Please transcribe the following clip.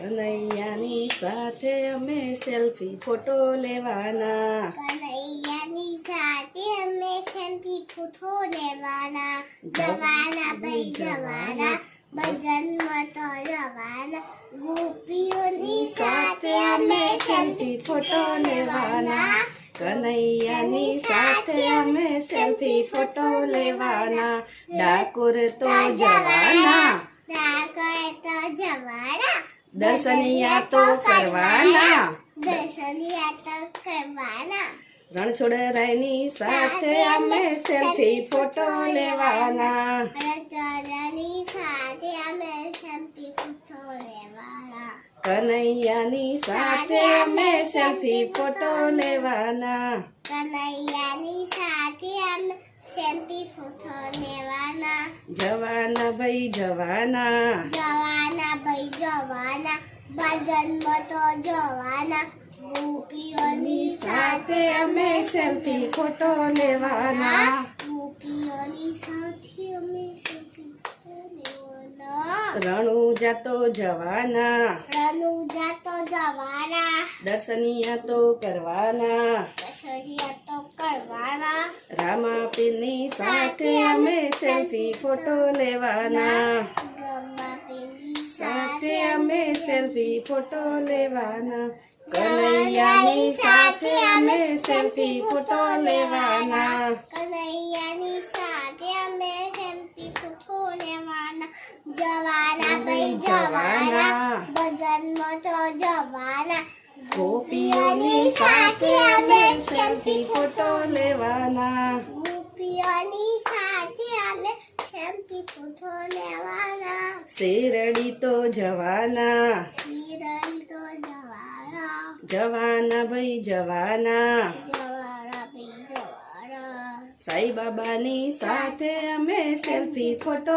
કનૈયાની સાથે અમે selfie photo લેવાના. કનૈયાની સાથે અમે સેલ્ફી ફોટો લેવાના. જવાના ભાઈ જવાના, ભજનમાં તો જવાના. ગોપીઓની સાથે અમે સેલ્ફી ફોટો લેવાના. કનૈયાની સાથે અમે સેલ્ફી ફોટો લેવાના. ડાકોર તો જવાના, ડાકોર તો જવાના. દર્શનિયા તો કરવાના. દર્શનિયા તો કરવાના. રણછોડરાયની સાથે અમે સેલ્ફી ફોટો લેવાના. રણછોડરાયની સાથે અમે સેલ્ફી ફોટો લેવાના. કનૈયાની સાથે અમે સેલ્ફી ફોટો લેવાના. કનૈયાની સાથે અમે સેલ્ફી ફોટો લેવાના. જવાના ભાઈ જવાના, જવાના ભાઈ જવાના, ભજનમાં તો જવાના. ગોપીઓની સાથે અમે સેલ્ફી ફોટો લેવાના. ગોપીઓની સાથે અમે સેલ્ફી ફોટો લેવાના. રણુજા તો જવાના, રણુજા તો જવાના. દર્શનિયા તો કરવાના. દર્શનિયા તો કરવાના. રામાપીરની સાથે અમે સેલ્ફી ફોટો લેવાના. ગમ્માપીની સાથે અમે સેલ્ફી ફોટો લેવાના. કનૈયાની સાથે અમે સેલ્ફી ફોટો લેવાના. કનૈયાની સાથે અમે સેલ્ફી ફોટો લેવાના. જવાના ભાઈ જવાના, ભજનમાં તો જવાના. ગોપીઓની સાથે અમે સેલ્ફી ફોટો લેવાના. ગોપીઓની સાથે અમે સેલ્ફી ફોટો લેવાના. શેરડી તો જવાના, શિરડી તો જવાના. જવાના ભાઈ જવાના. જવાના ભાઈ જવાના. સાઈ બાબાની સાથે અમે સેલ્ફી ફોટો